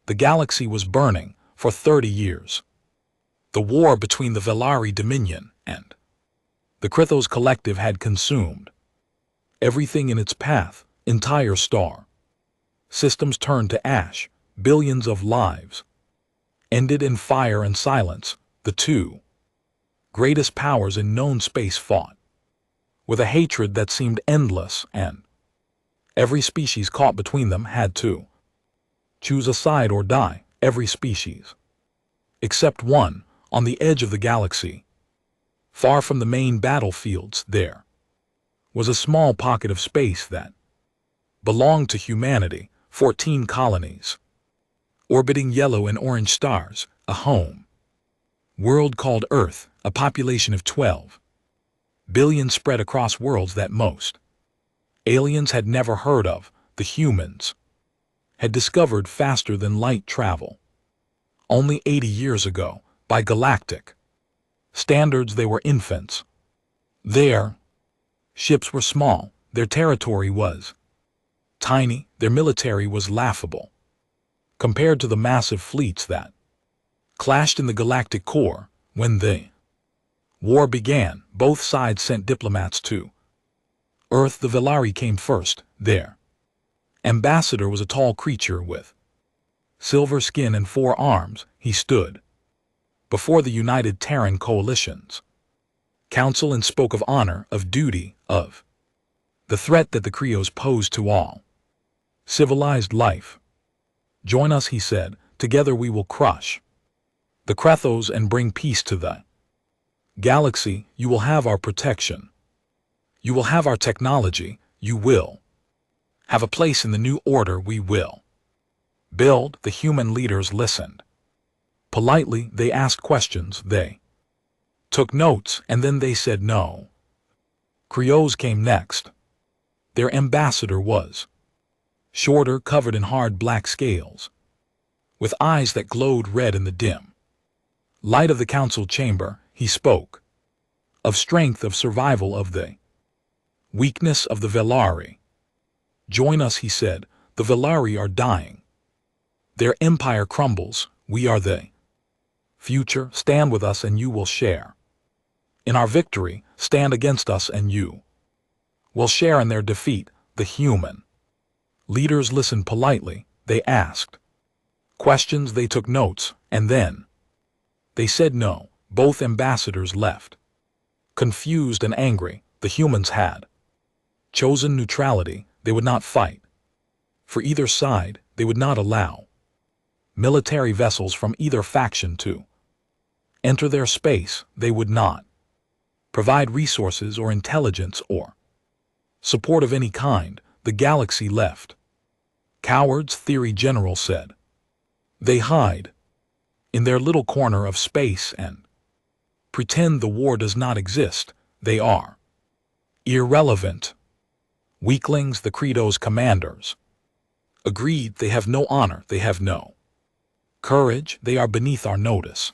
The galaxy was burning for 30 years. The war between the Velari Dominion and the Krythos Collective had consumed everything in its path, entire star. Systems turned to ash, billions of lives ended in fire and silence. The two greatest powers in known space fought with a hatred that seemed endless, and every species caught between them had to choose a side or die. Every species except one, on the edge of the galaxy, far from the main battlefields, there was a small pocket of space that belonged to humanity. 14 colonies, orbiting yellow and orange stars, a home world called Earth, a population of 12 billion spread across worlds that most aliens had never heard of. The humans had discovered faster than light travel. Only 80 years ago, by galactic standards, they were infants. Their ships were small, their territory was tiny, their military was laughable compared to the massive fleets that clashed in the galactic core. When the war began, both sides sent diplomats to Earth. The Velari came first. Their ambassador was a tall creature with silver skin and 4 arms. He stood before the United Terran Coalition's council and spoke of honor, of duty, of the threat that the Kryos posed to all civilized life. Join us, he said. Together we will crush the Krythos and bring peace to the galaxy. You will have our protection. You will have our technology. You will have a place in the new order we will build. The human leaders listened. Politely, they asked questions, they took notes, and then they said no. Kryos came next. Their ambassador was shorter, covered in hard black scales, with eyes that glowed red in the dim light of the council chamber. He spoke of strength, of survival, of the weakness of the Velari. Join us, he said. The Velari are dying. Their empire crumbles. We are the future. Stand with us and you will share in our victory. Stand against us and you will share in their defeat. The human leaders listened politely. They asked questions, they took notes, and then they said no. Both ambassadors left, confused and angry. The humans had chosen neutrality. They would not fight for either side. They would not allow military vessels from either faction to enter their space. They would not provide resources or intelligence or support of any kind. The galaxy left cowards, Theory General said. They hide in their little corner of space and pretend the war does not exist. They are irrelevant weaklings. The Krythos commanders agreed. They have no honor. They have no courage. They are beneath our notice.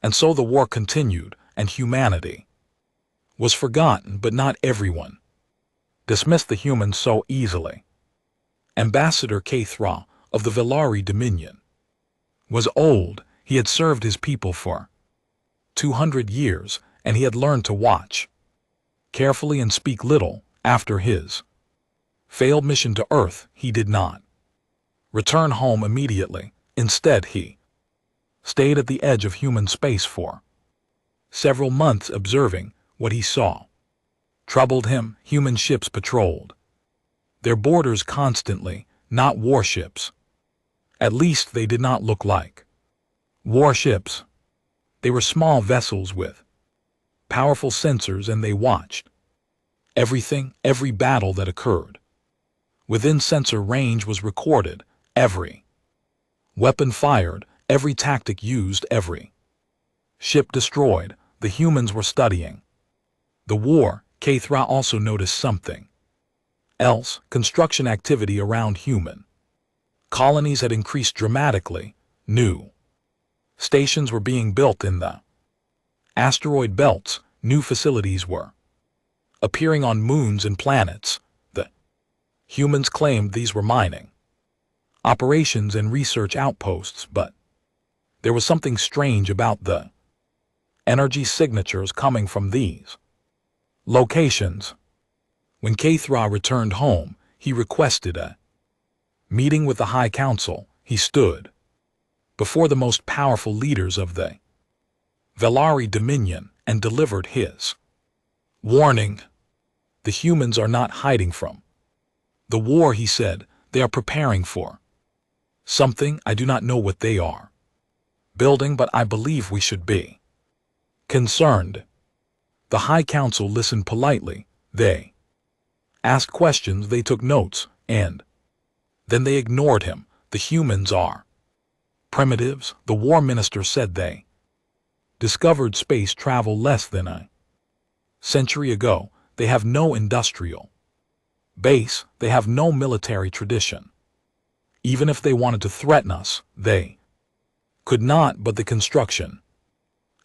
And so the war continued, and humanity was forgotten, but not everyone dismissed the humans so easily. Ambassador Kathra of the Velari Dominion was old. He had served his people for 200 years, and he had learned to watch carefully and speak little. After his failed mission to Earth, he did not return home immediately. Instead, he stayed at the edge of human space for several months, observing what he saw troubled him. Human ships patrolled their borders constantly, not warships. At least they did not look like warships. They were small vessels with powerful sensors, and they watched everything. Every battle that occurred within sensor range was recorded. Every weapon fired, every tactic used, every ship destroyed. The humans were studying the war. Kathra also noticed something else. Construction activity around human colonies had increased dramatically. New stations were being built in the asteroid belts. New facilities were appearing on moons and planets. The humans claimed these were mining operations and research outposts, but there was something strange about the energy signatures coming from these locations. When Kathra returned home, he requested a meeting with the High Council. He stood before the most powerful leaders of the Velari Dominion and delivered his warning. The humans are not hiding from the war, he said. They are preparing for something. I do not know what they are building, but I believe we should be concerned. The High Council listened politely. They asked questions, they took notes, and then they ignored him. The humans are primitives, the war minister said. They discovered space travel less than a century ago. They have no industrial base, they have no military tradition. Even if they wanted to threaten us, they could not. But the construction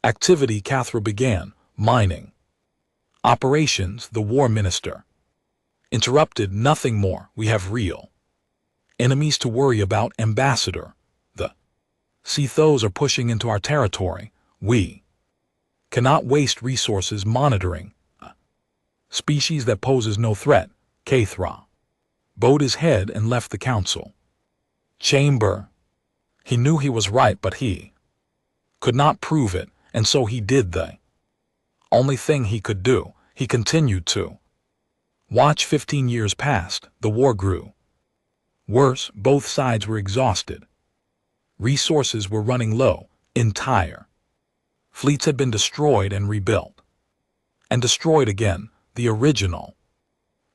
activity Kathra began, mining operations, the war minister interrupted. Nothing more. We have real enemies to worry about, Ambassador. The Sithos are pushing into our territory. We cannot waste resources monitoring a species that poses no threat. Kathra bowed his head and left the council chamber. He knew he was right, but he could not prove it, and so he did the only thing he could do. He continued to watch. 15 years passed. The war grew worse. Both sides were exhausted. Resources were running low. Entire fleets had been destroyed and rebuilt, and destroyed again. The original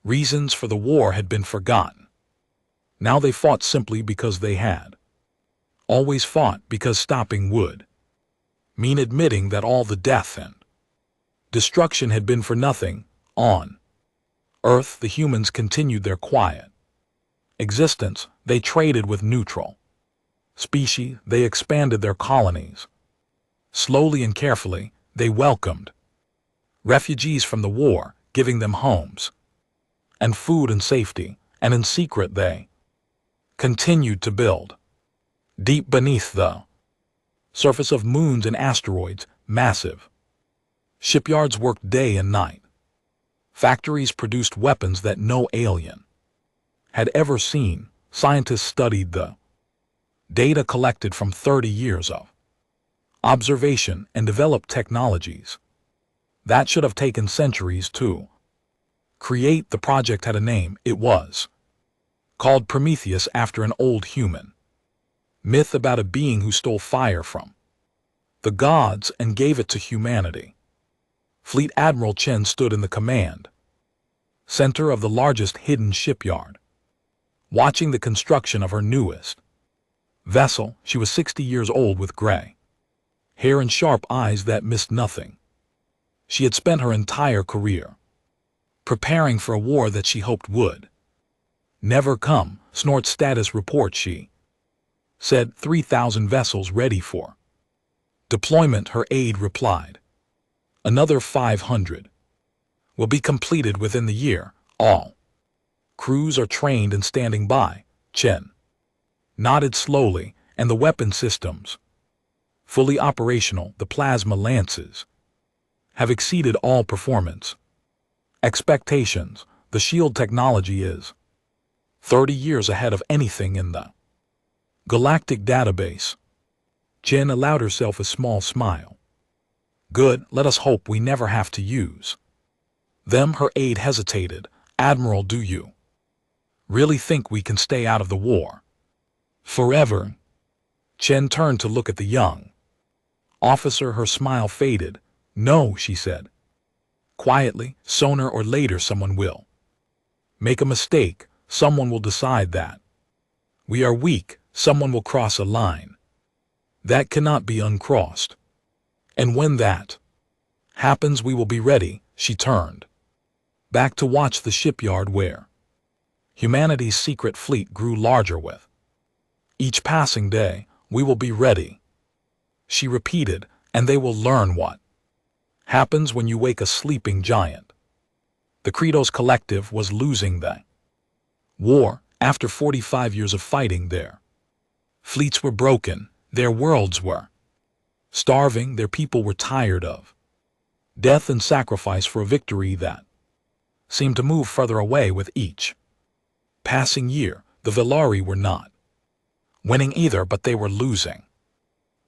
reasons for the war had been forgotten. Now they fought simply because they had always fought, because stopping would mean admitting that all the death and destruction had been for nothing. On Earth, the humans continued their quiet existence. They traded with neutral species. They expanded their colonies. Slowly and carefully, they welcomed refugees from the war, giving them homes and food and safety. And in secret, they continued to build deep beneath the surface of moons and asteroids. Massive shipyards worked day and night. Factories produced weapons that no alien had ever seen. Scientists studied the data collected from 30 years of observation and developed technologies that should have taken centuries to create. The project had a name. It was called Prometheus, after an old human myth about a being who stole fire from the gods and gave it to humanity. Fleet Admiral Chen stood in the command center of the largest hidden shipyard, watching the construction of her newest vessel. She was 60 years old, with gray hair and sharp eyes that missed nothing. She had spent her entire career preparing for a war that she hoped would never come. Snort status report, she said. 3,000 vessels ready for deployment, her aide replied. Another 500 will be completed within the year. All crews are trained and standing by. Chen nodded slowly. And the weapon systems fully operational. The plasma lances have exceeded all performance expectations. The shield technology is 30 years ahead of anything in the galactic database. Jen allowed herself a small smile. Good, let us hope we never have to use them. Her aide hesitated. Admiral, do you really think we can stay out of the war forever? Chen turned to look at the young officer. Her smile faded. No, she said quietly. Sooner or later someone will make a mistake. Someone will decide that we are weak. Someone will cross a line that cannot be uncrossed. And when that happens, we will be ready. She turned back to watch the shipyard where humanity's secret fleet grew larger with each passing day. We will be ready, she repeated, and they will learn what happens when you wake a sleeping giant. The Kratos Collective was losing the war. After 45 years of fighting there Fleets were broken, their worlds were starving, their people were tired of death and sacrifice for a victory that seemed to move further away with each passing year. The Velari were not winning either, but they were losing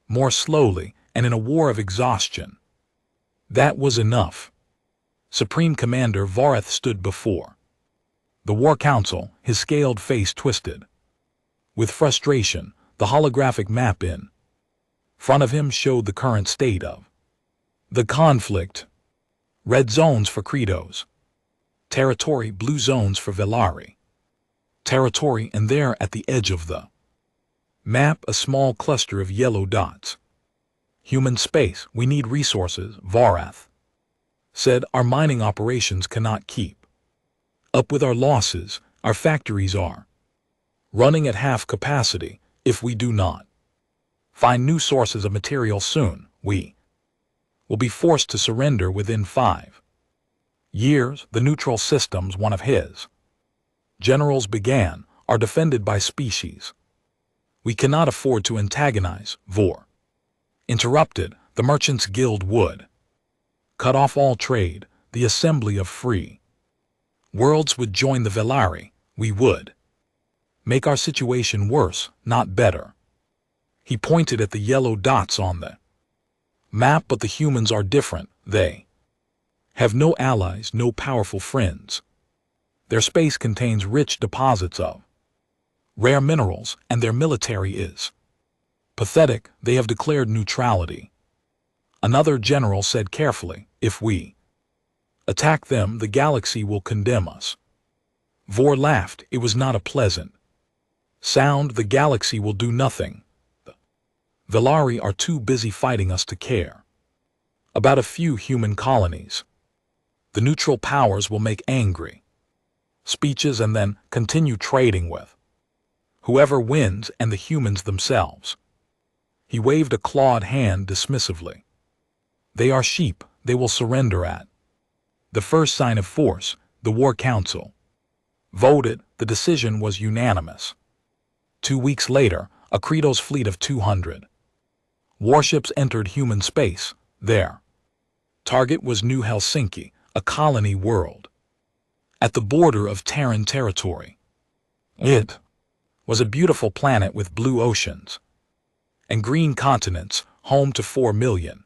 more slowly and in a war of exhaustion. That was enough. Supreme Commander Vareth stood before the War Council, his scaled face twisted with frustration. The holographic map in front of him showed the current state of the conflict. Red zones for Credos territory, blue zones for Velari territory, and there at the edge of the map a small cluster of yellow dots. Human space. We need resources, Vareth said. Our mining operations cannot keep up with our losses. Our factories are running at half capacity. If we do not find new sources of material soon, we will be forced to surrender within 5 years. The neutral systems, one of his generals began, are defended by species. We cannot afford to antagonize. Vor interrupted. The Merchants Guild would cut off all trade. The Assembly of Free Worlds would join the Velari. We would make our situation worse, not better. He pointed at the yellow dots on the map. But the humans are different. They have no allies, no powerful friends. Their space contains rich deposits of rare minerals, and their military is pathetic. They have declared neutrality. Another general said carefully, if we attack them, the galaxy will condemn us. Vor laughed. It was not a pleasant sound. The galaxy will do nothing. The Velari are too busy fighting us to care about a few human colonies. The neutral powers will make angry speeches and then continue trading with whoever wins and the humans themselves. He waved a clawed hand dismissively. They are sheep. They will surrender at the first sign of force. The War Council voted. The decision was unanimous. 2 weeks later, a Credos fleet of 200 warships entered human space. Their target was New Helsinki, a colony world at the border of Terran territory. It was a beautiful planet with blue oceans and green continents, home to 4 million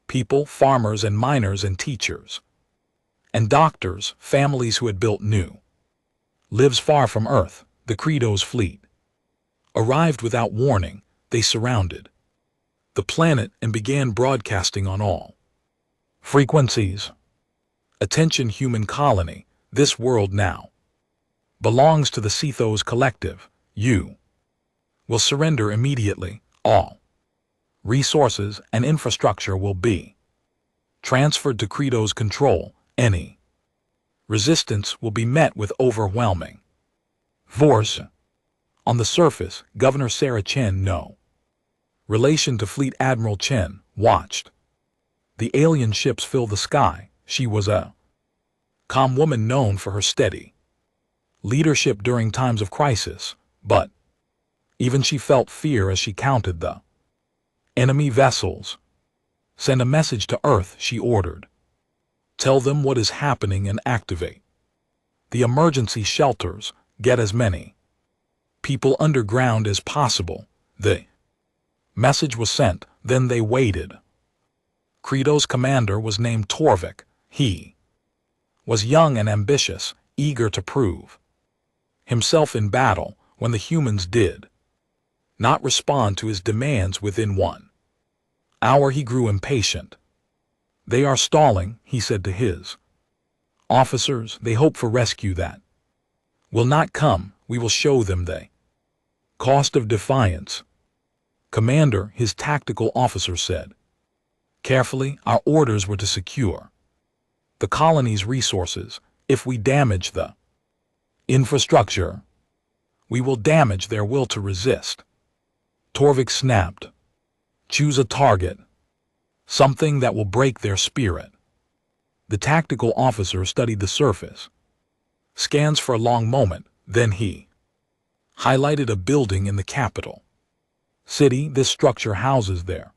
people, farmers and miners and teachers and doctors, families who had built new lives far from Earth. The Credos fleet arrived without warning. They surrounded the planet and began broadcasting on all frequencies. Attention, human colony. This world now belongs to the Cethos Collective. You will surrender immediately. All resources and infrastructure will be transferred to Credos control. Any resistance will be met with overwhelming force. On the surface, Governor Sarah Chen, no relation to Fleet Admiral Chen, watched the alien ships fill the sky. She was a calm woman known for her steady leadership during times of crisis, but even she felt fear as she counted the enemy vessels. Send a message to Earth, she ordered. Tell them what is happening and activate the emergency shelters. Get as many people underground as possible. The message was sent. Then they waited. Credos' commander was named Torvik. He was young and ambitious, eager to prove himself in battle. When the humans did not respond to his demands within 1 hour, he grew impatient. They are stalling, he said to his officers. They hope for rescue that will not come. We will show them the cost of defiance. Commander, his tactical officer said carefully, our orders were to secure the colony's resources. If we damage the infrastructure, we will damage their will to resist. Torvik snapped. Choose a target, something that will break their spirit. The tactical officer studied the surface, scans for a long moment, then he highlighted a building in the capital. City, this structure houses their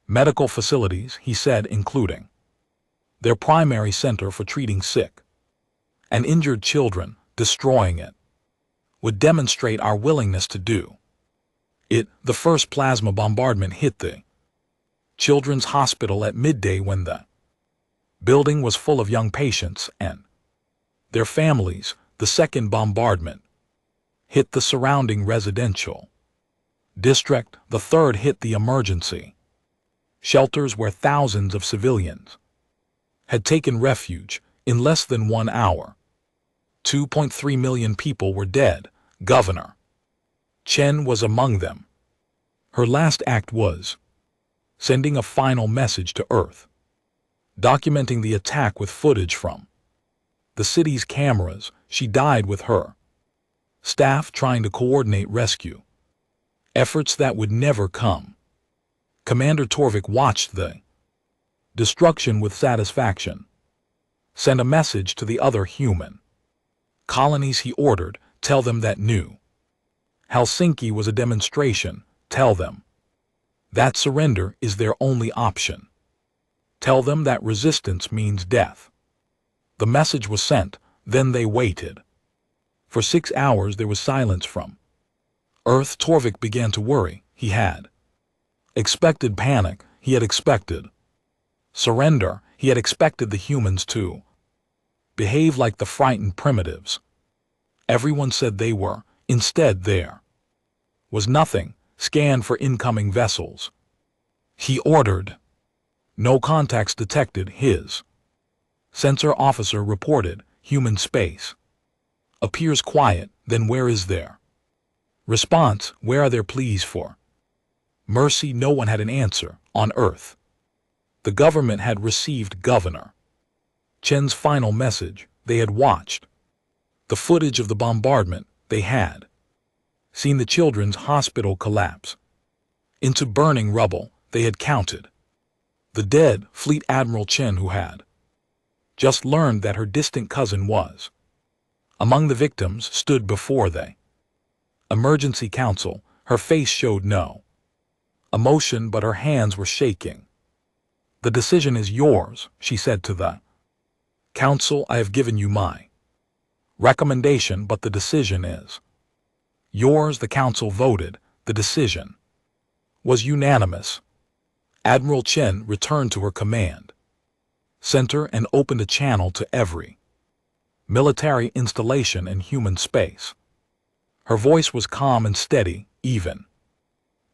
medical facilities, he said, including their primary center for treating sick and injured children. Destroying it would demonstrate our willingness to do it. The first plasma bombardment hit the children's hospital at midday when the building was full of young patients and their families. The second bombardment hit the surrounding residential district. The third hit the emergency shelters where thousands of civilians had taken refuge. In less than 1 hour, 2.3 million people were dead. Governor Chen was among them. Her last act was sending a final message to Earth, documenting the attack with footage from the city's cameras. She died with her staff trying to coordinate rescue efforts that would never come. Commander Torvik watched the destruction with satisfaction. Send a message to the other human colonies, he ordered. Tell them that New Helsinki was a demonstration. Tell them that surrender is their only option. Tell them that resistance means death. The message was sent. Then they waited. For 6 hours there was silence from Earth. Torvik began to worry. He had expected panic. He had expected surrender. He had expected the humans to behave like the frightened primitives everyone said they were. Instead, there was nothing. Scan for incoming vessels, he ordered. No contacts detected. His sensor officer reported. Human space appears quiet. Then where is their response? Where are their pleas for mercy? No one had an answer. On Earth, the government had received Governor Chen's final message. They had watched the footage of the bombardment. They had seen the children's hospital collapse into burning rubble. They had counted the dead. Fleet Admiral Chen, who had just learned that her distant cousin was among the victims, stood before the emergency council. Her face showed no emotion, but her hands were shaking. The decision is yours, she said to the council. I have given you my recommendation, but the decision is yours. The council voted. The decision was unanimous. Admiral Chen returned to her command center and opened a channel to every military installation in human space. Her voice was calm and steady, even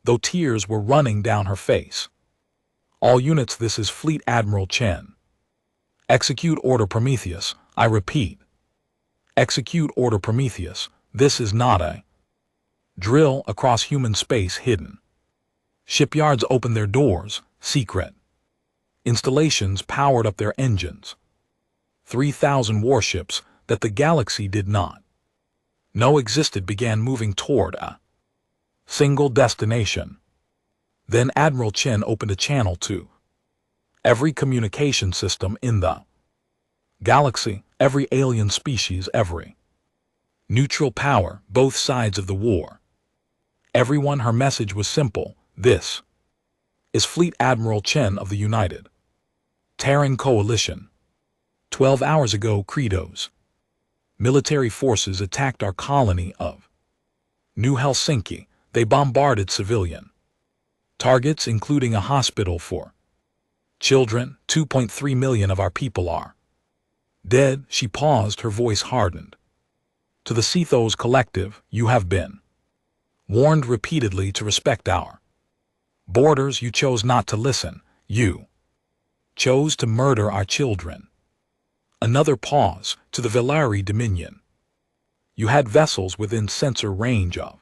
though tears were running down her face. All units, this is Fleet Admiral Chen. Execute Order Prometheus. I repeat, execute Order Prometheus. This is not a drill. Across human space, hidden shipyards opened their doors. Secret installations powered up their engines. 3,000 warships that the galaxy did not know existed began moving toward a single destination. Then Admiral Chen opened a channel to every communication system in the galaxy, every alien species, every neutral power, both sides of the war. Everyone. Her message was simple. This is Fleet Admiral Chen of the United Terran Coalition. 12 hours ago, Credo's military forces attacked our colony of New Helsinki. They bombarded civilian targets, including a hospital for children. 2.3 million of our people are dead. She paused, her voice hardened. To the Sithos Collective, you have been warned repeatedly to respect our borders. You chose not to listen. You chose to murder our children. Another pause. To the Velari Dominion, you had vessels within sensor range of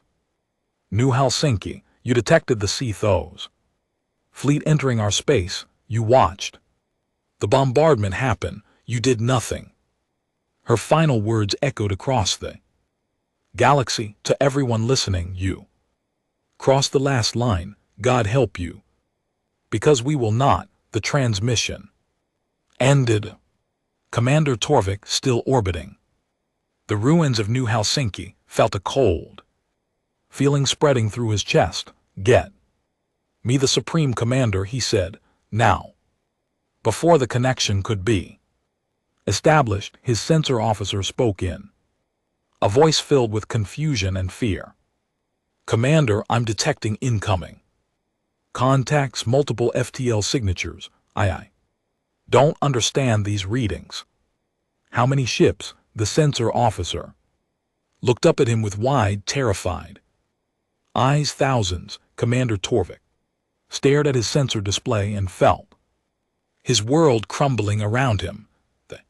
New Helsinki. You detected the Sithos fleet entering our space. You watched the bombardment happen. You did nothing. Her final words echoed across the galaxy. To everyone listening, you crossed the last line. God help you. Because we will not. The transmission ended. Commander Torvik, still orbiting the ruins of New Helsinki, felt a cold feeling spreading through his chest. Get me the Supreme Commander, he said, now. Before the connection could be established, his sensor officer spoke in a voice filled with confusion and fear. Commander, I'm detecting incoming contacts, multiple FTL signatures. I don't understand these readings. How many ships? The sensor officer looked up at him with wide, terrified eyes. Thousands. Commander Torvik stared at his sensor display and felt his world crumbling around him. The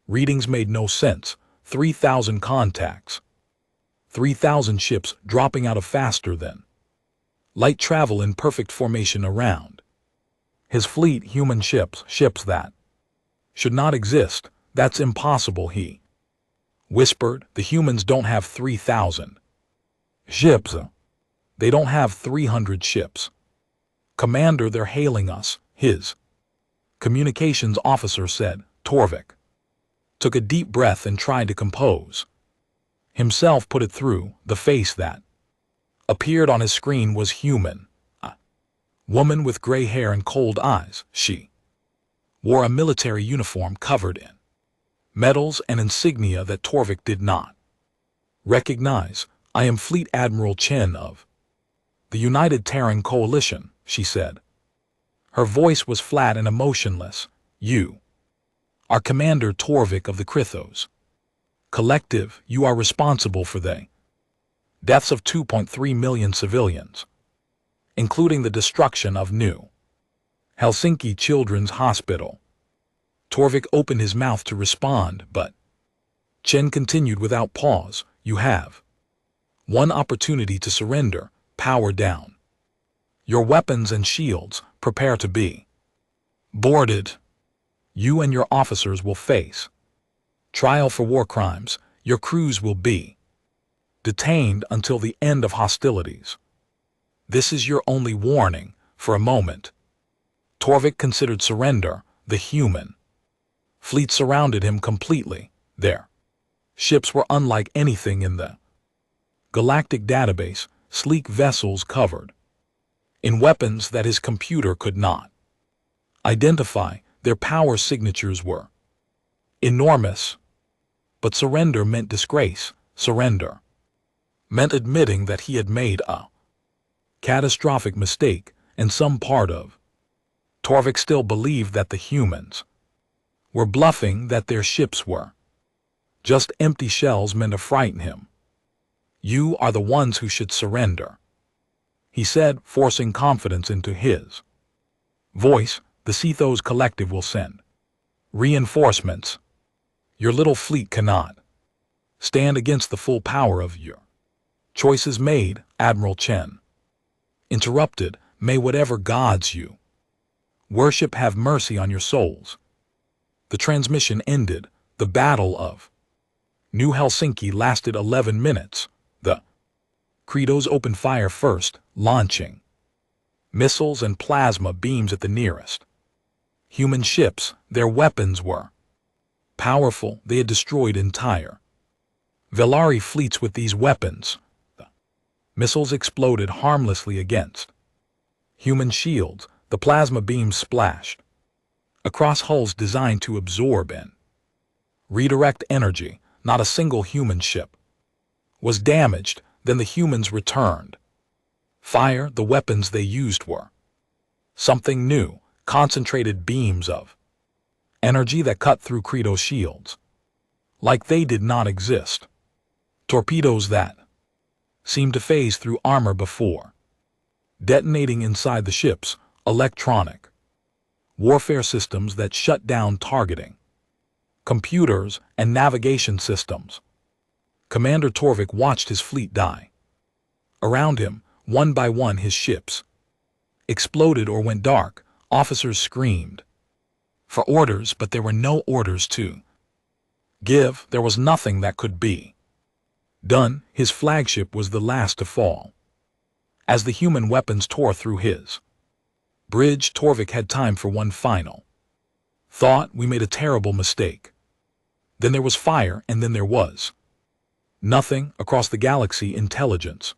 readings made no sense. 3,000 contacts. 3,000 ships dropping out of faster than light travel in perfect formation around his fleet. Human ships that should not exist. That's impossible, he whispered. The humans don't have 3,000 ships. They don't have 300 ships. Commander, they're hailing us, his communications officer said. Torvik took a deep breath and tried to compose himself. Put it through. The face that appeared on his screen was human. A woman with gray hair and cold eyes. She wore a military uniform covered in medals and insignia that Torvik did not recognize. I am Fleet Admiral Chen of the United Terran Coalition, she said. Her voice was flat and emotionless. You are Commander Torvik of the Krythos Collective. You are responsible for the deaths of 2.3 million civilians, including the destruction of New Helsinki Children's Hospital. Torvik opened his mouth to respond, but Chen continued without pause. You have one opportunity to surrender. Power down your weapons and shields. Prepare to be boarded. You and your officers will face trial for war crimes. Your crews will be detained until the end of hostilities. This is your only warning. For a moment, Torvik considered surrender. The human fleet surrounded him completely. Their ships were unlike anything in the galactic database, sleek vessels covered in weapons that his computer could not identify. Their power signatures were enormous. But surrender meant disgrace. Surrender meant admitting that he had made a catastrophic mistake, and some part of Torvik still believed that the humans were bluffing, that their ships were just empty shells meant to frighten him. You are the ones who should surrender, he said, forcing confidence into his voice. The Krythos Collective will send reinforcements. Your little fleet cannot stand against the full power of your choices made. Admiral Chen interrupted. May whatever gods you worship have mercy on your souls. The transmission ended. The Battle of New Helsinki lasted 11 minutes. The Krythos opened fire first, launching missiles and plasma beams at the nearest human ships. Their weapons were powerful. They had destroyed entire Velari fleets with these weapons. The missiles exploded harmlessly against human shields. The plasma beams splashed across hulls designed to absorb and redirect energy. Not a single human ship was damaged. Then the humans returned fire. The weapons they used were something new. Concentrated beams of energy that cut through Krythos shields like they did not exist. Torpedoes that seemed to phase through armor before detonating inside the ships. Electronic warfare systems that shut down targeting computers and navigation systems. Commander Torvik watched his fleet die. Around him, one by one, his ships exploded or went dark. Officers screamed for orders, but there were no orders to give. There was nothing that could be done. His flagship was the last to fall. As the human weapons tore through his bridge, Torvik had time for one final thought. We made a terrible mistake. Then there was fire, and then there was nothing. Across the galaxy, intelligence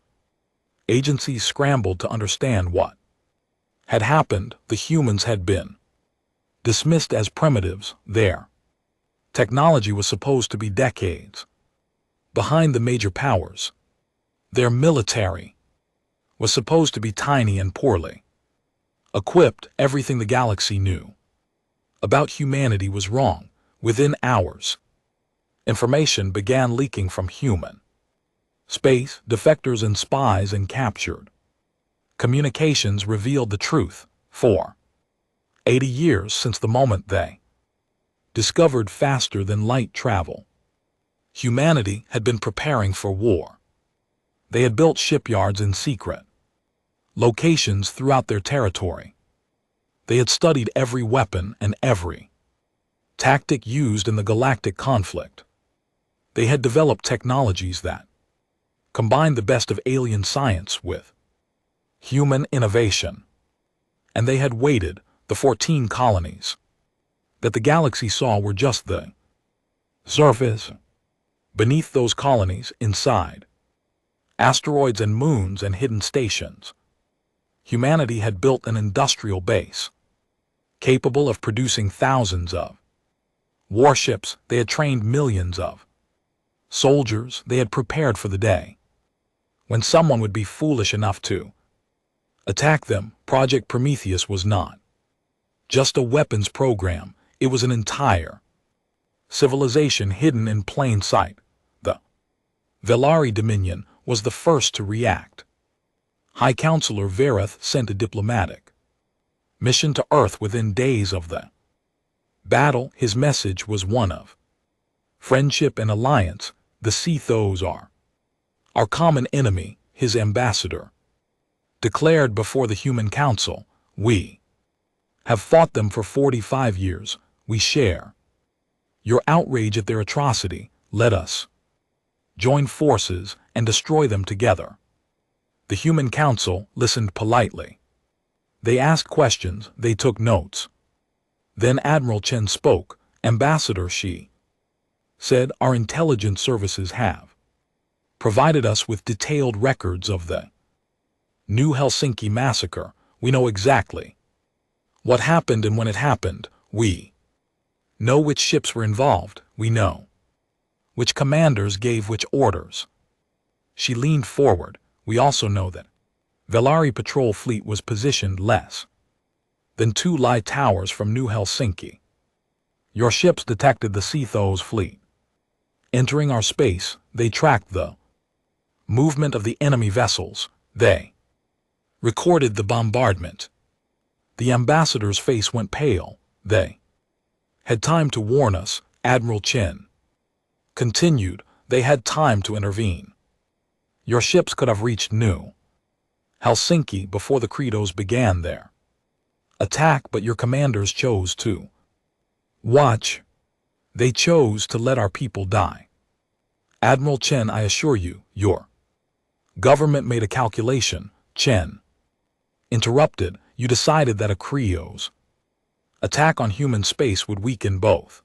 Agencies scrambled to understand what had happened. The humans had been dismissed as primitives. Their technology was supposed to be decades behind the major powers. Their military was supposed to be tiny and poorly equipped. Everything the galaxy knew about humanity was wrong. Within hours, information began leaking from human space. Defectors and spies and captured communications revealed the truth. For 80 years since the moment they discovered faster than light travel, humanity had been preparing for war. They had built shipyards in secret locations throughout their territory. They had studied every weapon and every tactic used in the galactic conflict. They had developed technologies that combined the best of alien science with human innovation. And they had waited. The 14 colonies that the galaxy saw were just the surface. Beneath those colonies, inside asteroids and moons and hidden stations, humanity had built an industrial base capable of producing thousands of warships. They had trained millions of soldiers. They had prepared for the day when someone would be foolish enough to attack them. Project Prometheus was not just a weapons program. It was an entire civilization hidden in plain sight. The Velari Dominion was the first to react. High Counselor Vareth sent a diplomatic mission to Earth within days of the battle. His message was one of friendship and alliance. The Sithos are our common enemy, his ambassador declared before the Human Council. We have fought them for 45 years. We share your outrage at their atrocity. Let us join forces and destroy them together. The Human Council listened politely. They asked questions. They took notes. Then Admiral Chen spoke. Ambassador, she said, our intelligence services have provided us with detailed records of the New Helsinki massacre. We know exactly what happened and when it happened. We know which ships were involved. We know which commanders gave which orders. She leaned forward. We also know that Velari patrol fleet was positioned less than 2 light towers from New Helsinki. Your ships detected the Sithos fleet entering our space. They tracked the movement of the enemy vessels. They recorded the bombardment. The ambassador's face went pale. They had time to warn us. Admiral Chen continued. They had time to intervene. Your ships could have reached New Helsinki before the Credos began their attack, but your commanders chose to watch. They chose to let our people die. Admiral Chen, I assure you, your government made a calculation. Chen interrupted. You decided that a Creos attack on human space would weaken both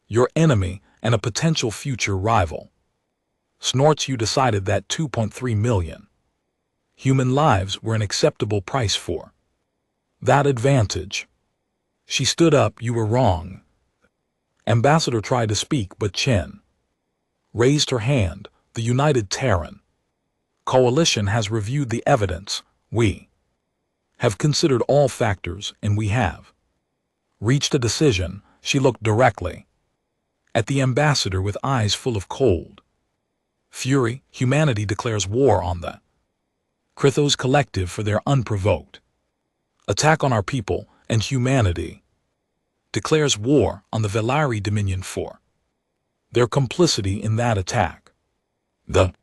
your enemy and a potential future rival. Snorts, you decided that 2.3 million human lives were an acceptable price for that advantage. She stood up. You were wrong. Ambassador tried to speak, but Chen raised her hand. The United Terran Coalition has reviewed the evidence. We have considered all factors, and we have reached a decision. She looked directly at the ambassador with eyes full of cold fury. Humanity declares war on the Krythos Collective for their unprovoked attack on our people, and humanity declares war on the Velari Dominion for their complicity in that attack. The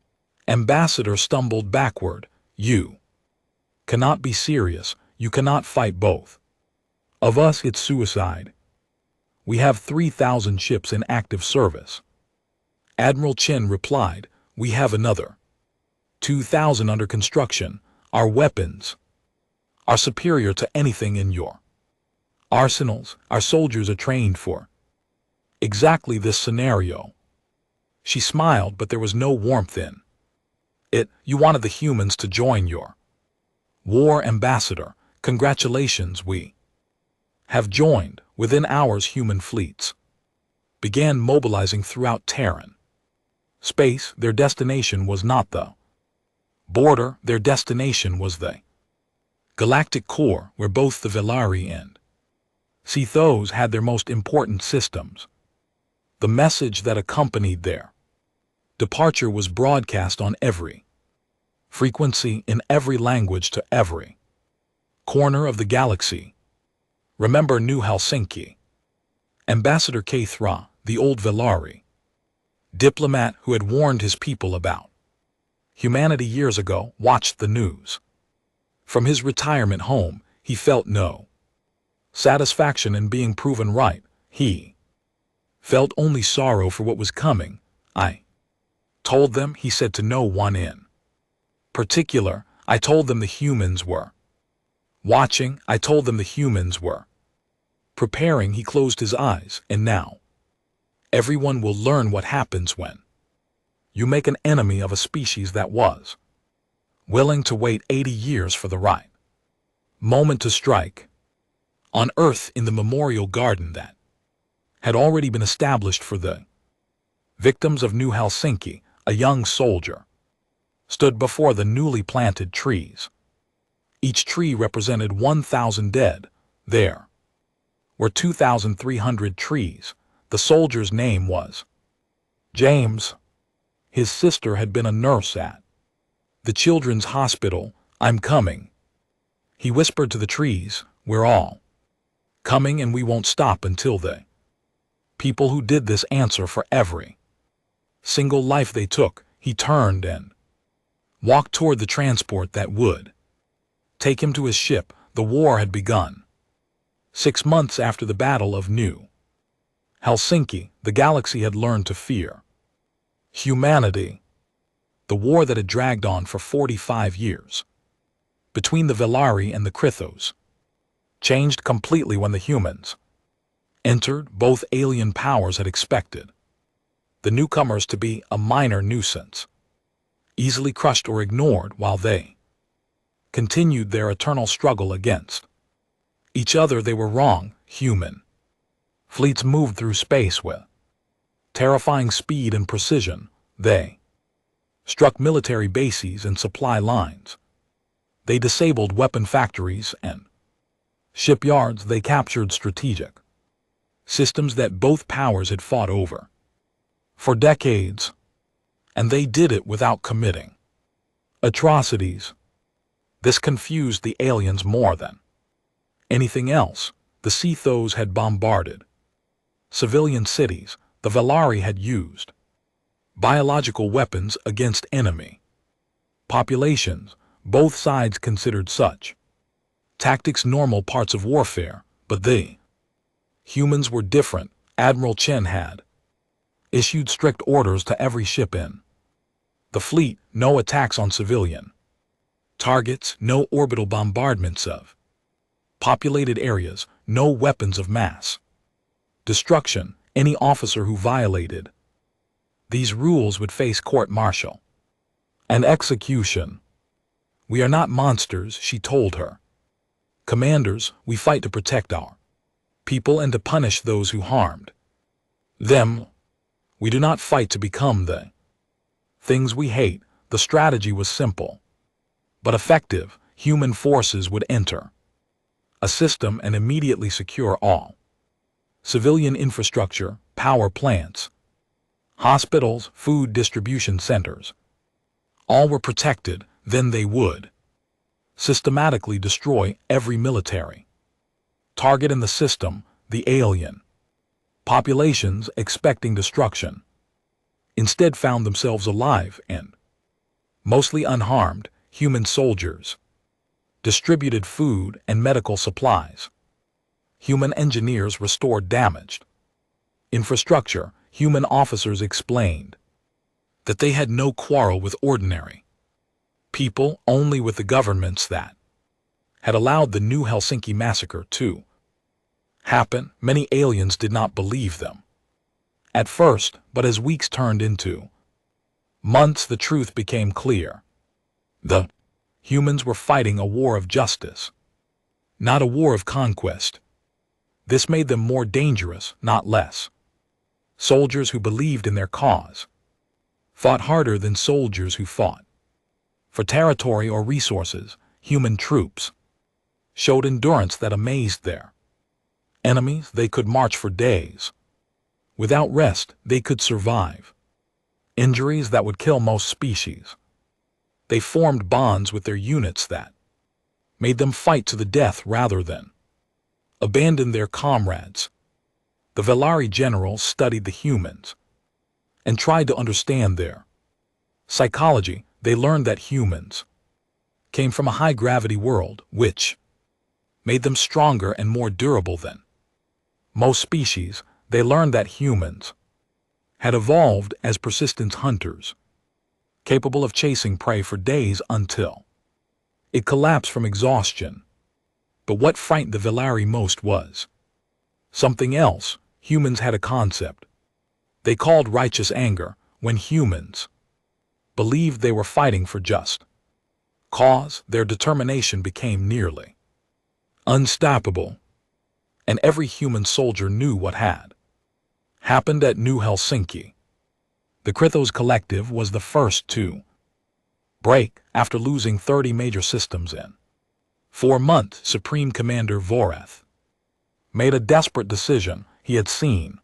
ambassador stumbled backward. You cannot be serious. You cannot fight both of us. It's suicide. We have 3,000 ships in active service. Admiral Chen replied. We have another 2,000 under construction. Our weapons are superior to anything in your arsenals. Our soldiers are trained for exactly this scenario. She smiled, but there was no warmth in You wanted the humans to join your war ambassador. Congratulations, we have joined. Within hours, human fleets began mobilizing throughout Terran space. Their destination was not the border, their destination was the galactic core, where both the Velari and Cephos had their most important systems. The message that accompanied their departure was broadcast on every frequency, in every language, to every corner of the galaxy. Remember New Helsinki. Ambassador Kathra, the old Velari diplomat who had warned his people about humanity years ago, watched the news. From his retirement home, he felt no satisfaction in being proven right. He felt only sorrow for what was coming. I told them, he said, to no one in particular. I told them the humans were watching. I told them the humans were preparing. He closed his eyes. And now everyone will learn what happens when you make an enemy of a species that was willing to wait 80 years for the right moment to strike. On Earth, in the memorial garden that had already been established for the victims of New Helsinki, a young soldier stood before the newly planted trees. Each tree represented 1,000 dead. There were 2,300 trees. The soldier's name was James. His sister had been a nurse at the children's hospital. I'm coming, he whispered to the trees. We're all coming, and we won't stop until the people who did this answer for every single life they took. He turned and walked toward the transport that would take him to his ship. The war had begun. 6 months after the Battle of New Helsinki, the galaxy had learned to fear humanity. The war that had dragged on for 45 years between the Velari and the Krithos changed completely when the humans entered. Both alien powers had expected the newcomers to be a minor nuisance, easily crushed or ignored, while they continued their eternal struggle against each other. They were wrong. Human fleets moved through space with terrifying speed and precision. They struck military bases and supply lines. They disabled weapon factories and shipyards. They captured strategic systems that both powers had fought over for decades, and they did it without committing atrocities. This confused the aliens more than anything else. The Cephos had bombarded civilian cities. The Velari had used biological weapons against enemy populations. Both sides considered such tactics normal parts of warfare, but the humans were different. Admiral Chen had issued strict orders to every ship in the fleet: no attacks on civilian targets, no orbital bombardments of populated areas, no weapons of mass destruction. Any officer who violated these rules would face court-martial and execution. We are not monsters, she told her commanders. We fight to protect our people and to punish those who harmed them. We do not fight to become the things we hate. The strategy was simple but effective. Human forces would enter a system and immediately secure all civilian infrastructure, power plants, hospitals, food distribution centers. All were protected. Then they would systematically destroy every military target in the system. The alien populations, expecting destruction, instead found themselves alive and mostly unharmed. Human soldiers distributed food and medical supplies. Human engineers restored damaged infrastructure. Human officers explained that they had no quarrel with ordinary people, only with the governments that had allowed the New Helsinki massacre to happen. Many aliens did not believe them at first, but as weeks turned into months, the truth became clear. The humans were fighting a war of justice, not a war of conquest. This made them more dangerous, not less. Soldiers who believed in their cause fought harder than soldiers who fought for territory or resources. Human troops showed endurance that amazed their enemies. They could march for days. Without rest, they could survive injuries that would kill most species. They formed bonds with their units that made them fight to the death rather than abandon their comrades. The Velari generals studied the humans and tried to understand their psychology. They learned that humans came from a high-gravity world, which made them stronger and more durable than most species. They learned that humans had evolved as persistent hunters, capable of chasing prey for days until it collapsed from exhaustion. But what frightened the Velari most was something else. Humans had a concept they called righteous anger. When humans believed they were fighting for just cause, their determination became nearly unstoppable. And every human soldier knew what had happened at New Helsinki. The Krythos Collective was the first to break after losing 30 major systems in 4 months. Supreme Commander Voreth made a desperate decision. He had seen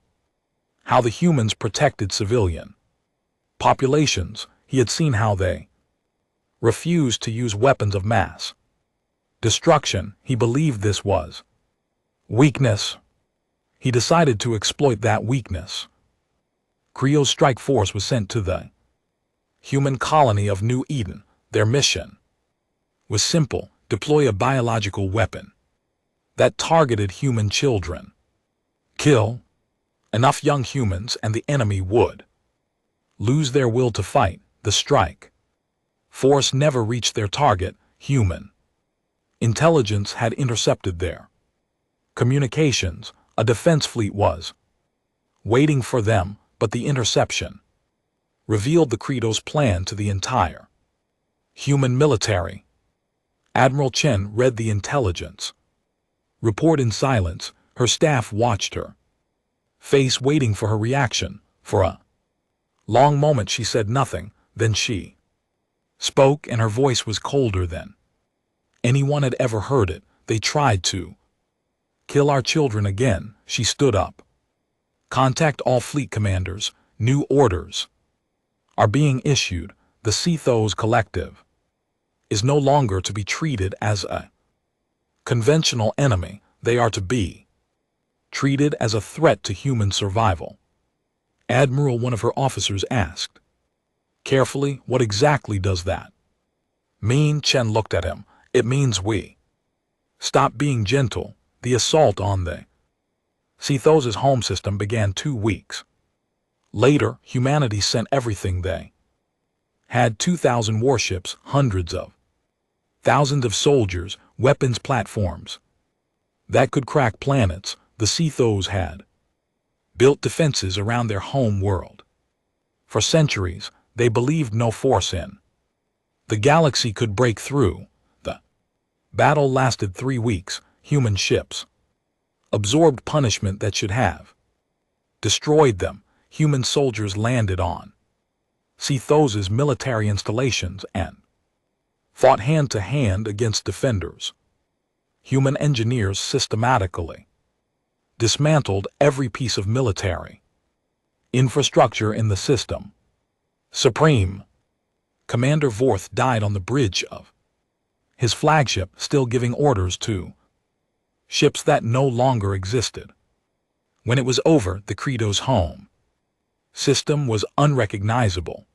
how the humans protected civilian populations. He had seen how they refused to use weapons of mass destruction. He believed this was weakness. He decided to exploit that weakness. Kryo's strike force was sent to the human colony of New Eden. Their mission was simple: deploy a biological weapon that targeted human children. Kill enough young humans and the enemy would lose their will to fight. The strike force never reached their target. Human intelligence had intercepted their communications. A defense fleet was waiting for them, but the interception revealed the Krythos plan to the entire human military. Admiral Chen read the intelligence report in silence. Her staff watched her face, waiting for her reaction. For a long moment she said nothing. Then she spoke, and her voice was colder than anyone had ever heard it. They tried to kill our children again. She stood up. Contact all fleet commanders. New orders are being issued. The Krythos Collective is no longer to be treated as a conventional enemy. They are to be treated as a threat to human survival. Admiral, one of her officers asked carefully, what exactly does that mean? Chen looked at him. It means we stop being gentle. The assault on the Krythos' home system began 2 weeks later. Humanity sent everything they had: 2,000 warships, hundreds of thousands of soldiers, weapons platforms that could crack planets. The Krythos had built defenses around their home world. For centuries, they believed no force in the galaxy could break through. The battle lasted 3 weeks. Human ships absorbed punishment that should have destroyed them. Human soldiers landed on Krythos' military installations and fought hand-to-hand against defenders. Human engineers systematically dismantled every piece of military infrastructure in the system. Supreme Commander Vorth died on the bridge of his flagship, still giving orders to ships that no longer existed. When it was over, the Krythos home system was unrecognizable.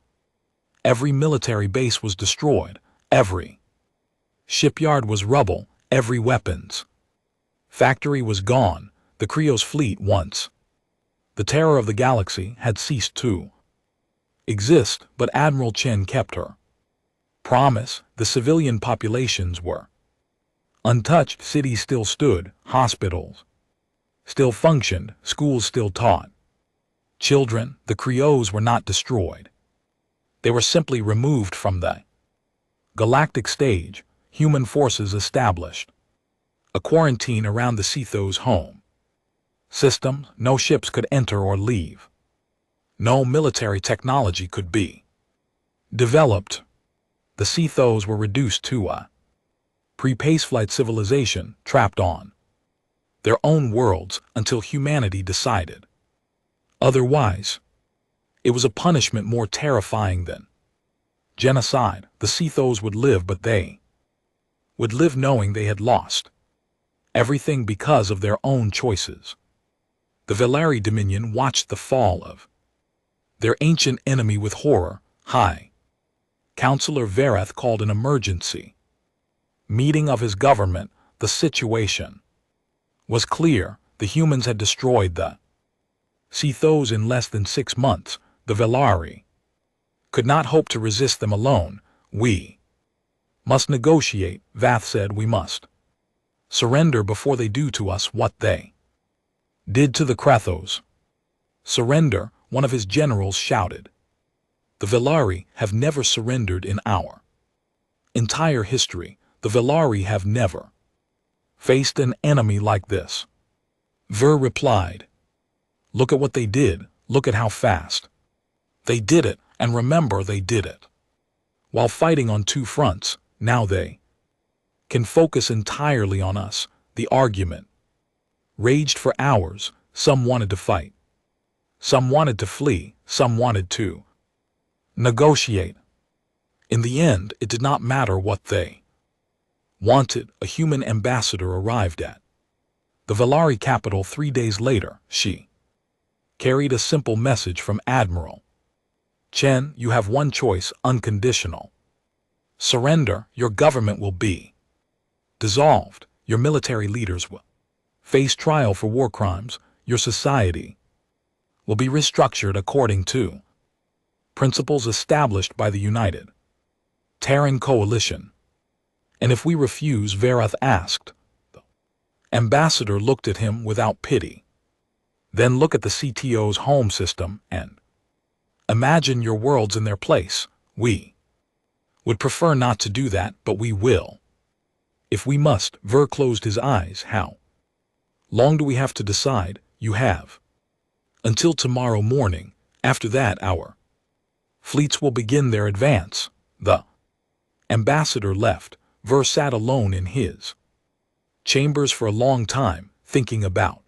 Every military base was destroyed. Every shipyard was rubble. Every weapons factory was gone. The Krythos fleet, once the terror of the galaxy, had ceased to exist, but Admiral Chen kept her promise. The civilian populations were untouched. Cities still stood, hospitals still functioned, schools still taught children. The Krythos were not destroyed. They were simply removed from the Galactic stage, human forces established. A quarantine around the Cethos home. Systems, no ships could enter or leave. No military technology could be developed. The Cethos were reduced to a pre-spaceflight civilization trapped on their own worlds until humanity decided otherwise. It was a punishment more terrifying than genocide. The Cethos would live, but they would live knowing they had lost everything because of their own choices. The Velari Dominion watched the fall of their ancient enemy with horror. High Counselor Verath called an emergency meeting of his government. The situation was clear. The humans had destroyed the Cethos in less than 6 months. The Velari could not hope to resist them alone. We must negotiate, Vath said. We must surrender before they do to us what they did to the Krathos. Surrender, one of his generals shouted. The Velari have never surrendered in our entire history. The Velari have never faced an enemy like this. Ver replied. Look at what they did. Look at how fast they did it, and remember they did it while fighting on 2 fronts. Now they can focus entirely on us. The argument raged for hours. Some wanted to fight. Some wanted to flee. Some wanted to negotiate. In the end, it did not matter what they wanted. A human ambassador arrived at the Velari capital 3 days later. She carried a simple message from Admiral Chen. You have one choice, unconditional surrender. Your government will be dissolved. Your military leaders will face trial for war crimes. Your society will be restructured according to principles established by the United Terran Coalition. And if we refuse, Verath asked. The ambassador looked at him without pity. Then look at the CTO's home system and imagine your worlds in their place. We would prefer not to do that, but we will. If we must. Ver closed his eyes. How long do we have to decide? You have until tomorrow morning. After that, our fleets will begin their advance. The ambassador left. Ver sat alone in his chambers for a long time, thinking about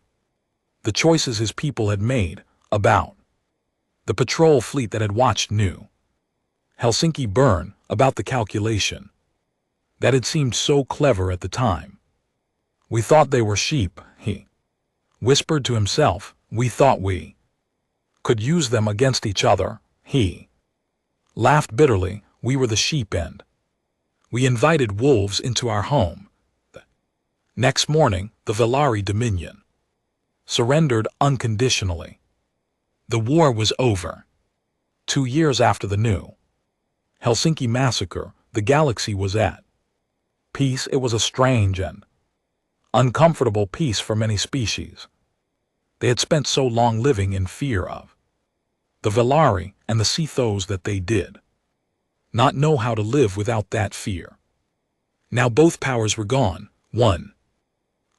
the choices his people had made, about the patrol fleet that had watched New Helsinki burn, about the calculation that had seemed so clever at the time. We thought they were sheep, he whispered to himself. We thought we could use them against each other. He laughed bitterly. We were the sheep, and we invited wolves into our home. The next morning, the Velari Dominion surrendered unconditionally. The war was over. 2 years after the New Helsinki massacre, the galaxy was at peace. It was a strange and uncomfortable peace for many species. They had spent so long living in fear of the Velari and the Cethos that they did not know how to live without that fear. Now both powers were gone, one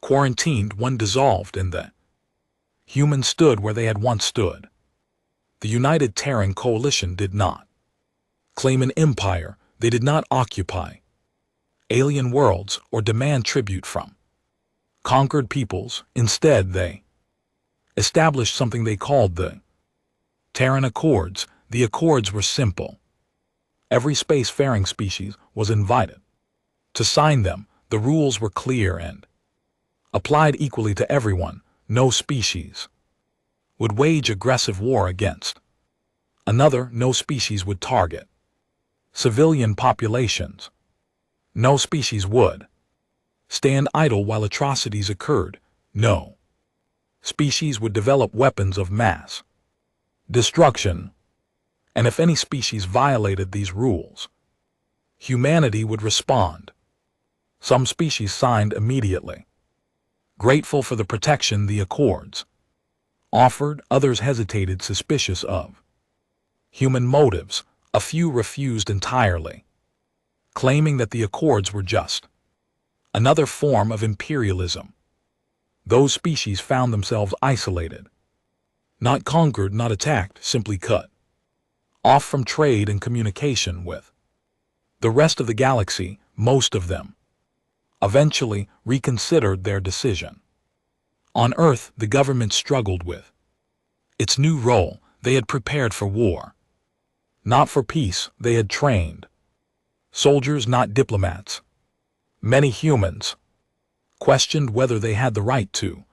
quarantined, one dissolved, and the humans stood where they had once stood. The United Terran Coalition did not claim an empire. They did not occupy alien worlds or demand tribute from conquered peoples. Instead, they established something they called the Terran Accords. The Accords were simple. Every spacefaring species was invited to sign them. The rules were clear and applied equally to everyone. No species would wage aggressive war against another. No species would target civilian populations. No species would stand idle while atrocities occurred. No species would develop weapons of mass destruction. And if any species violated these rules, humanity would respond. Some species signed immediately, grateful for the protection the Accords offered. Others hesitated, suspicious of human motives. A few refused entirely, claiming that the Accords were just another form of imperialism. Those species found themselves isolated, not conquered, not attacked, simply cut off from trade and communication with the rest of the galaxy. Most of them eventually reconsidered their decision. On Earth, the government struggled with its new role. They had prepared for war, not for peace. They had trained soldiers, not diplomats. Many humans questioned whether they had the right to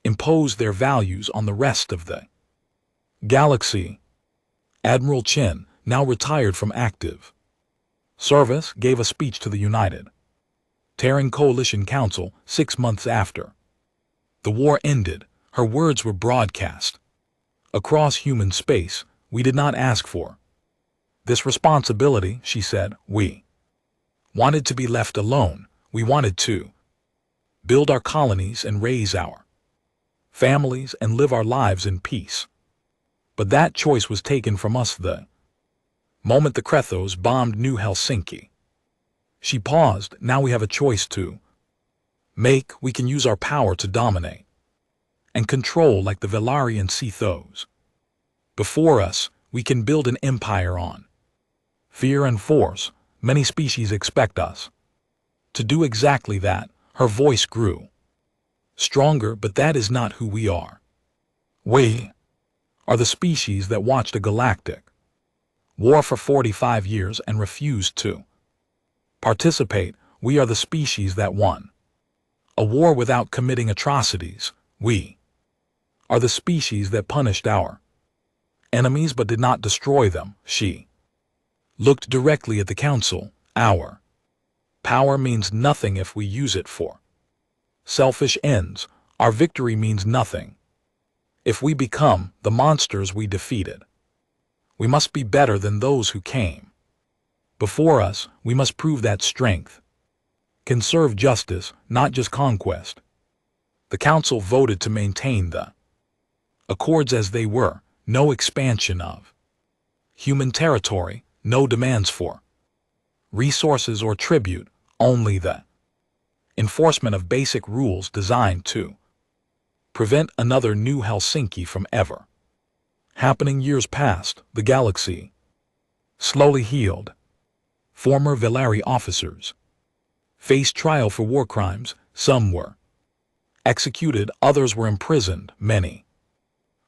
impose their values on the rest of the galaxy. Admiral Chen, now retired from active service, gave a speech to the United Terran Coalition Council 6 months after the war ended. Her words were broadcast across human space. We did not ask for this responsibility, she said. We wanted to be left alone. We wanted to build our colonies and raise our families and live our lives in peace. But that choice was taken from us the moment the Krethos bombed New Helsinki. She paused. Now we have a choice to make. We can use our power to dominate and control like the Velari and Sithos. Before us, we can build an empire on fear and force. Many species expect us to do exactly that. Her voice grew stronger, but that is not who we are. We are the species that watched a galactic war for 45 years and refused to participate. We are the species that won a war without committing atrocities. We are the species that punished our enemies but did not destroy them. She looked directly at the council. Our power means nothing if we use it for selfish ends. Our victory means nothing if we become the monsters we defeated. We must be better than those who came before us. We must prove that strength can serve justice, not just conquest. The council voted to maintain the Accords as they were. No expansion of human territory, no demands for resources or tribute, only the enforcement of basic rules designed to prevent another New Helsinki from ever happening. Years passed. The galaxy slowly healed. Former Velari officers faced trial for war crimes. Some were executed, others were imprisoned. Many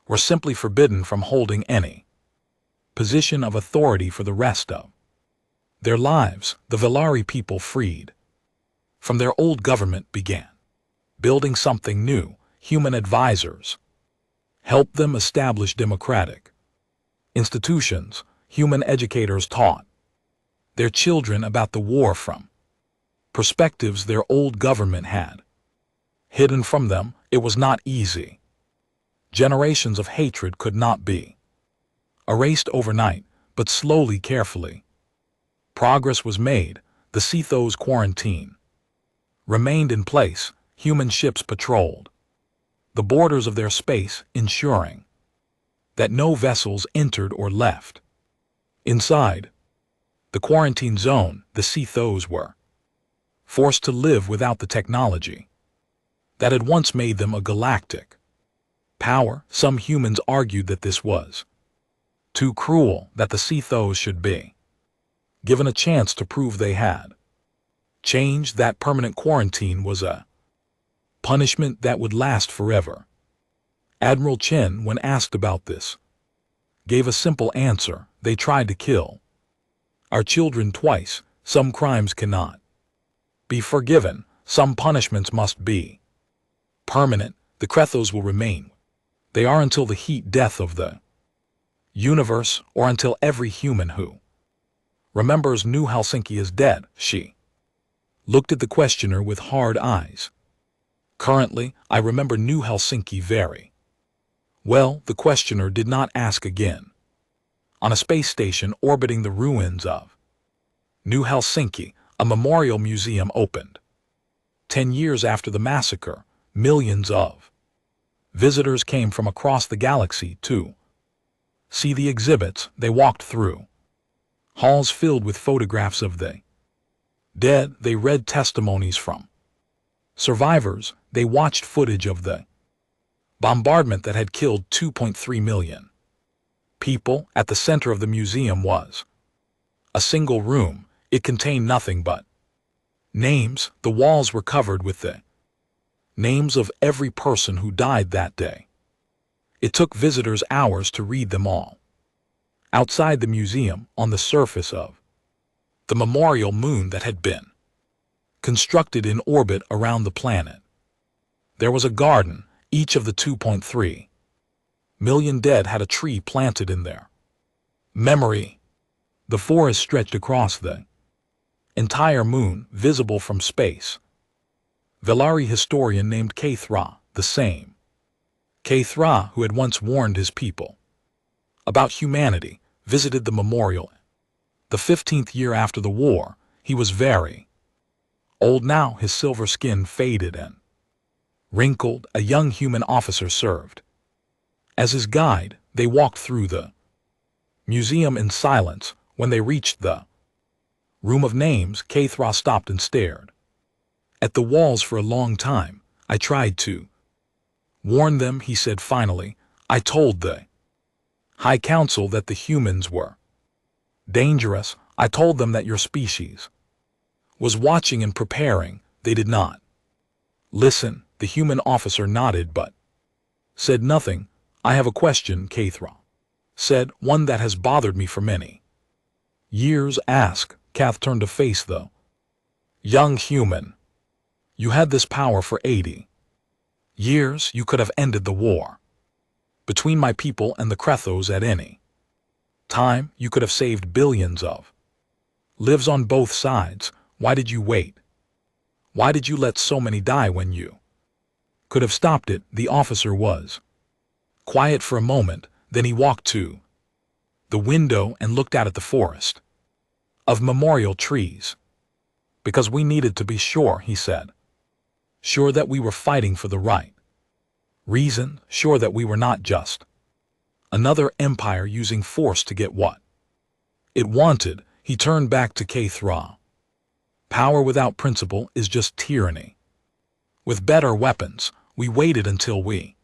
were simply forbidden from holding any position of authority for the rest of their lives. The Velari people, freed from their old government, began building something new. Human advisors helped them establish democratic institutions. Human educators taught their children about the war from perspectives their old government had hidden from them. It was not easy. Generations of hatred could not be erased overnight, but slowly, carefully, progress was made. The Sithos quarantine remained in place. Human ships patrolled the borders of their space, ensuring that no vessels entered or left. Inside the quarantine zone, the Sithos were forced to live without the technology that had once made them a galactic power. Some humans argued that this was too cruel, that the Sithos should be given a chance to prove they had changed, that permanent quarantine was a punishment that would last forever. Admiral Chen, when asked about this, gave a simple answer. They tried to kill our children twice. Some crimes cannot be forgiven. Some punishments must be permanent. The Krethos will remain. They are until the heat death of the universe, or until every human who remembers New Helsinki is dead. She looked at the questioner with hard eyes. Currently, I remember New Helsinki very well. The questioner did not ask again. On a space station orbiting the ruins of New Helsinki, a memorial museum opened. 10 years after the massacre, millions of visitors came from across the galaxy to see the exhibits. They walked through halls filled with photographs of the Dead, they read testimonies from. Survivors, they watched footage of the bombardment that had killed 2.3 million people. At the center of the museum was a single room. It contained nothing but names. The walls were covered with the names of every person who died that day. It took visitors hours to read them all. Outside the museum, on the surface of the memorial moon that had been constructed in orbit around the planet, there was a garden. Each of the 2.3 million dead had a tree planted in their memory. The forest stretched across the entire moon, visible from space. Velari historian named Kathra, the same Kathra who had once warned his people about humanity, visited the memorial. The 15th year after the war, he was very old now. His silver skin faded and wrinkled. A young human officer served as his guide. They walked through the museum in silence. When they reached the room of names, Kathra stopped and stared at the walls for a long time. I tried to warn them, he said finally. I told the High Council that the humans were dangerous. I told them that your species was watching and preparing. They did not listen. The human officer nodded but said nothing. I have a question, Kathra said, one that has bothered me for many years. Ask. Kath turned to face the young human. You had this power for 80 years. You could have ended the war between my people and the Krethos at any time. You could have saved billions of lives on both sides. Why did you wait? Why did you let so many die when you could have stopped it? The officer was quiet for a moment, then he walked to the window and looked out at the forest of memorial trees. Because we needed to be sure, he said. Sure that we were fighting for the right reason, sure that we were not just another empire using force to get what it wanted. He turned back to Kathra. Power without principle is just tyranny. With better weapons, we waited until we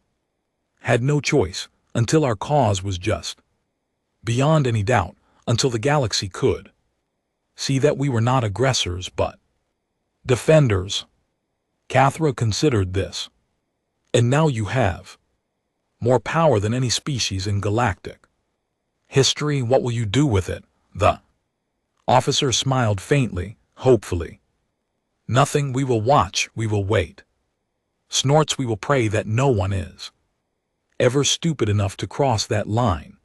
had no choice, until our cause was just beyond any doubt, until the galaxy could see that we were not aggressors but defenders. Kathra considered this. And now you have more power than any species in galactic history. What will you do with it? The officer smiled faintly, hopefully. Nothing. We will watch. We will wait. Snorts. We will pray that no one is ever stupid enough to cross that line.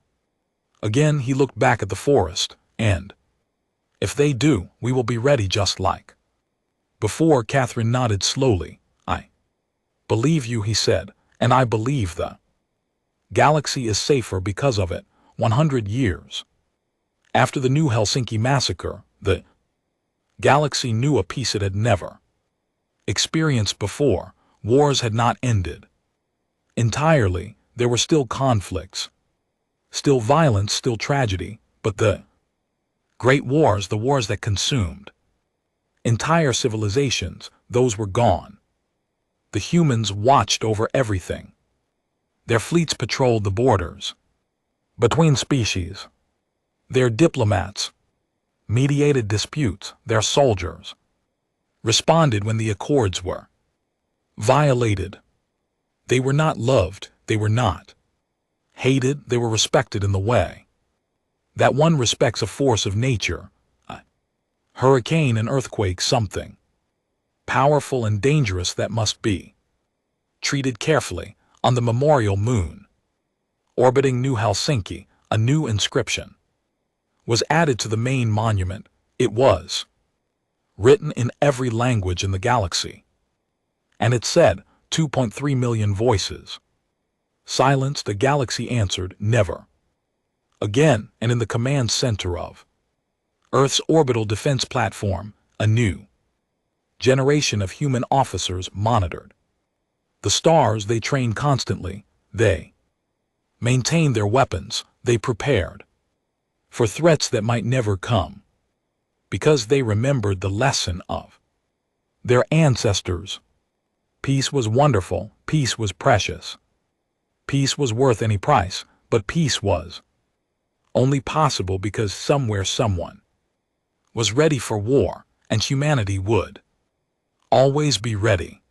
Again he looked back at the forest, and if they do, we will be ready just like before. Catherine nodded slowly. I believe you, he said, and I believe the galaxy is safer because of it. 100 years after the New Helsinki massacre, the galaxy knew a peace it had never experienced before. Wars had not ended entirely. There were still conflicts, still violence, still tragedy, but the great wars, the wars that consumed entire civilizations, those were gone. The humans watched over everything. Their fleets patrolled the borders between species. Their diplomats mediated disputes. Their soldiers responded when the accords were violated. They were not loved. They were not hated. They were respected in the way that one respects a force of nature, a hurricane, an earthquake, something powerful and dangerous that must be treated carefully. On the memorial moon orbiting New Helsinki, a new inscription was added to the main monument. It was written in every language in the galaxy, and it said, 2.3 million voices silenced. The galaxy answered, never again. And in the command center of Earth's orbital defense platform, a new generation of human officers monitored the stars. They trained constantly. They maintained their weapons. They prepared for threats that might never come. because they remembered the lesson of their ancestors. Peace was wonderful, peace was precious. Peace was worth any price, but peace was only possible because somewhere someone was ready for war, and humanity would always be ready.